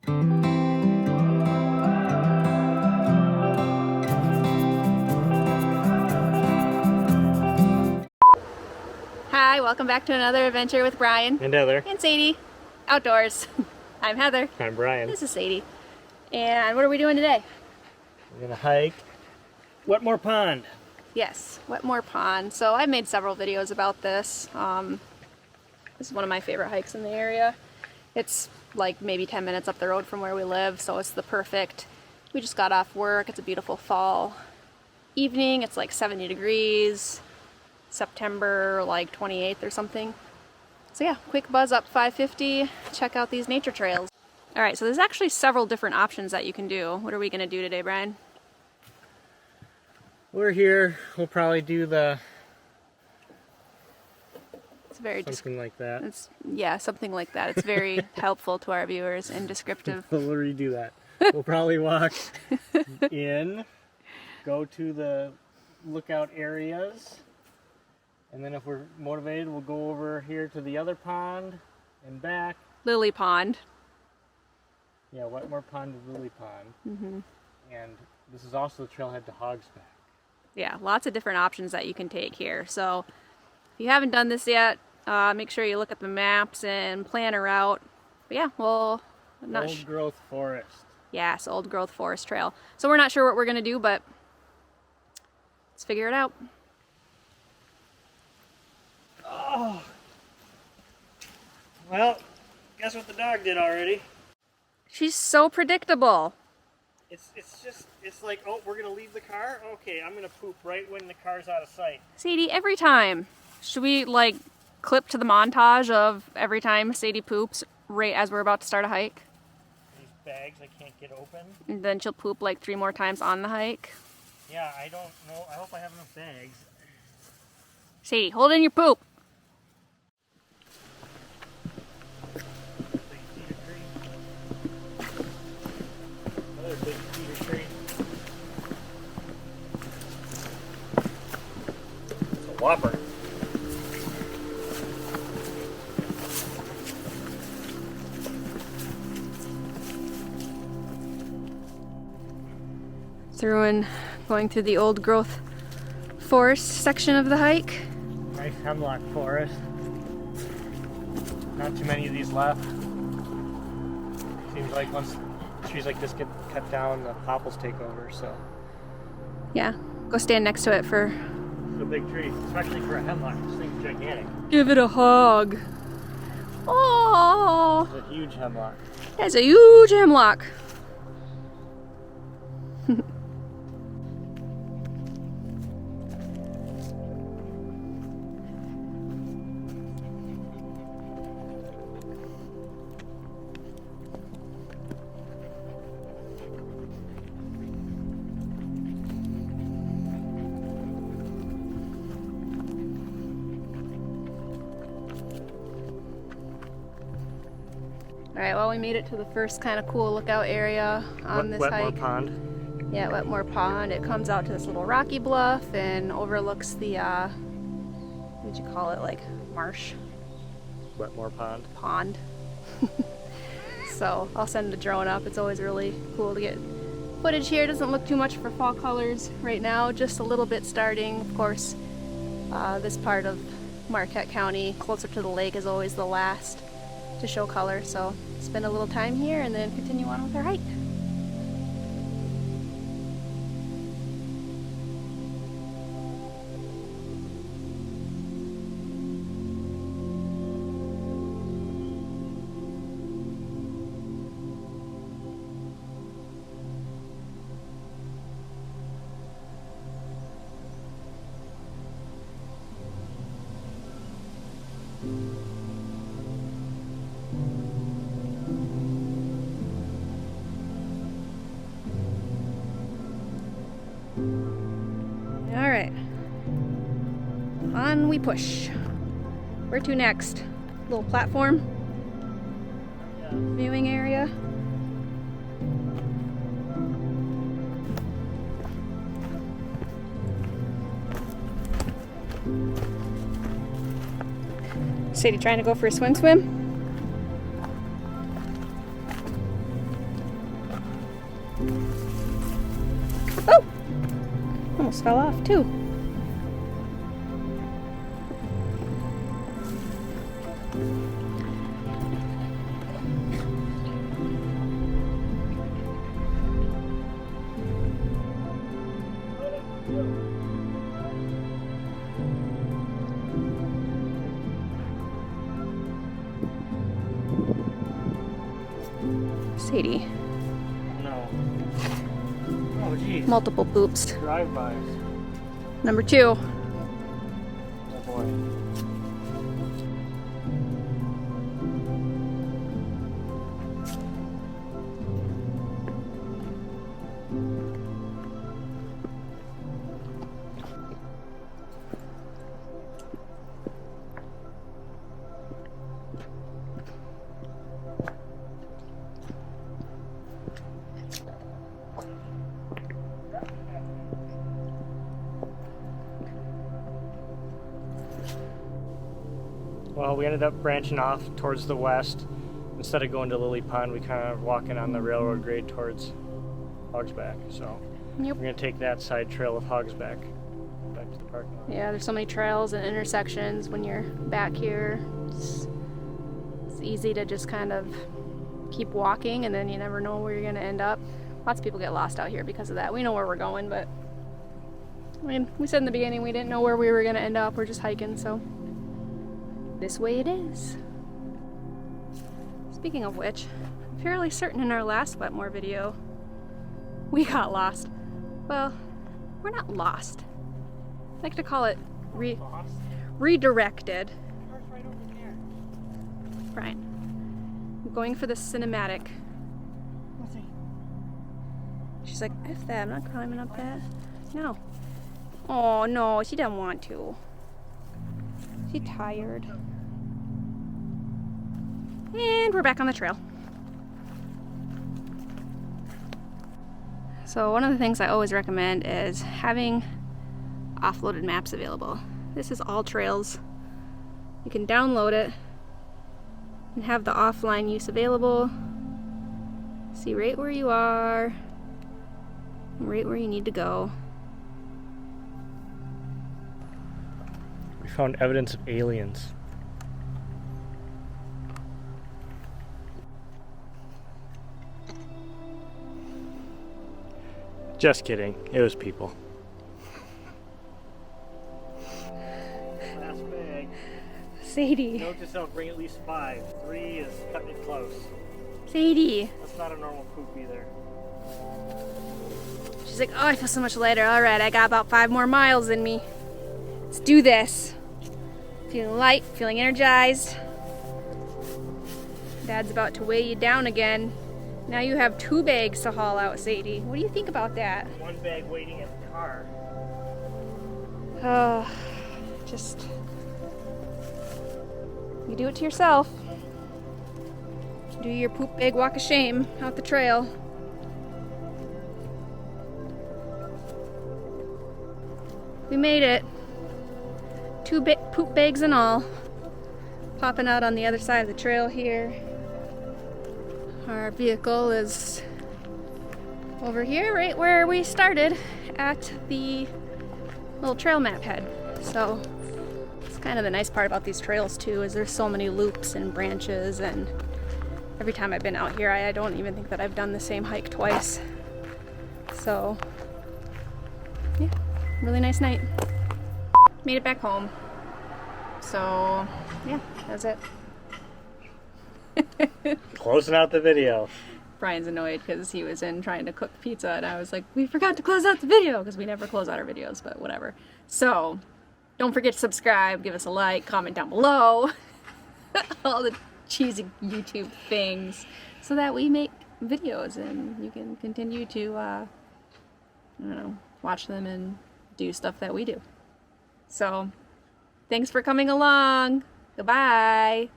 Hi, welcome back to another adventure with Brian. And Heather. And Sadie. Outdoors. I'm Heather. I'm Brian. This is Sadie. And what are we doing today? We're gonna hike Wetmore Pond. Yes, Wetmore Pond. So I've made several videos about this. This is one of my favorite hikes in the area. It's like maybe 10 minutes up the road from where we live, so it's the perfect. We just got off work. It's a beautiful fall evening. It's like 70 degrees. September like 28th or something. So yeah, quick buzz up 550. Check out these nature trails. All right, so there's actually several different options that you can do. What are we gonna do today, Brian? We're here. We'll probably do the something like that. It's, yeah, something like that. It's very helpful to our viewers and descriptive. We'll redo that. We'll probably walk in, go to the lookout areas, and then if we're motivated, we'll go over here to the other pond and back. Lily Pond. Yeah, Wetmore Pond is Lily Pond. Mm-hmm. And this is also the trailhead to Hogsback. Yeah, lots of different options that you can take here. So if you haven't done this yet, make sure you look at the maps and plan a route. But yeah, well, old growth forest. Yes, old growth forest trail. So we're not sure what we're gonna do, but let's figure it out. Oh, well, guess what the dog did already? She's so predictable. It's like, oh, we're gonna leave the car? Okay, I'm gonna poop right when the car's out of sight. Sadie, every time. Should we like clip to the montage of every time Sadie poops right as we're about to start a hike? These bags I can't get open. And then she'll poop like 3 more times on the hike. Yeah, I don't know. I hope I have enough bags. Sadie, hold in your poop. Another big cedar tree. It's a whopper. Going through the old growth forest section of the hike. Nice hemlock forest. Not too many of these left. Seems like once trees like this get cut down, the popples take over, so. Yeah, go stand next to it for... It's a big tree, especially for a hemlock. This thing's gigantic. Give it a hug. Oh! It's a huge hemlock. That's a huge hemlock. Alright, well, we made it to the first kind of cool lookout area on this hike. Wetmore Pond. Yeah, Wetmore Pond. It comes out to this little rocky bluff and overlooks the, what would you call it, like marsh? Wetmore Pond. Pond. So I'll send the drone up. It's always really cool to get footage here. It doesn't look too much for fall colors right now, just a little bit starting. Of course, this part of Marquette County, closer to the lake, is always the last to show color, so spend a little time here and then continue on with our hike. Alright, on we push. Where to next? Little platform? Viewing area? Sadie trying to go for a swim? Oh! Almost fell off too. Sadie. No. Oh, geez. Multiple poops. Drive-bys. Number 2. Oh, boy. Well, we ended up branching off towards the west. Instead of going to Lily Pond, we kind of walking on the railroad grade towards Hogsback. So Yep. we're going to take that side trail of Hogsback back to the parking lot. Yeah, there's so many trails and intersections when you're back here. It's easy to just kind of keep walking, and then you never know where you're going to end up. Lots of people get lost out here because of that. We know where we're going, but I mean, we said in the beginning we didn't know where we were going to end up. We're just hiking, so this way it is. Speaking of which, I'm fairly certain in our last Wetmore video we got lost. Well, we're not lost. I like to call it Lost? redirected. Car's right over there. Brian, I'm going for the cinematic. Let's see. She's like, F that, I'm not climbing up that. No. Oh no, she doesn't want to. She's tired. And we're back on the trail. So one of the things I always recommend is having offloaded maps available. This is all trails. You can download it and have the offline use available. See right where you are, and right where you need to go. We found evidence of aliens. Just kidding. It was people. Last bag. Sadie. Note to self, bring at least 5. 3 is cutting it close. Sadie. That's not a normal poop either. She's like, oh, I feel so much lighter. All right, I got about 5 more miles in me. Let's do this. Feeling light, feeling energized. Dad's about to weigh you down again. Now you have 2 bags to haul out, Sadie. What do you think about that? 1 bag waiting at the car. Just, you do it to yourself. Do your poop bag walk of shame out the trail. We made it. 2 poop bags and all. Popping out on the other side of the trail here. Our vehicle is over here, right where we started at the little trail map head. So it's kind of the nice part about these trails too, is there's so many loops and branches, and every time I've been out here, I don't even think that I've done the same hike twice. So yeah, really nice night. Made it back home. So yeah, that's it. Closing out the video. Brian's annoyed because he was in trying to cook pizza, and I was like, we forgot to close out the video, because we never close out our videos, but whatever. So don't forget to subscribe, give us a like, comment down below, all the cheesy YouTube things, so that we make videos and you can continue to I don't know, watch them and do stuff that we do. So thanks for coming along. Goodbye.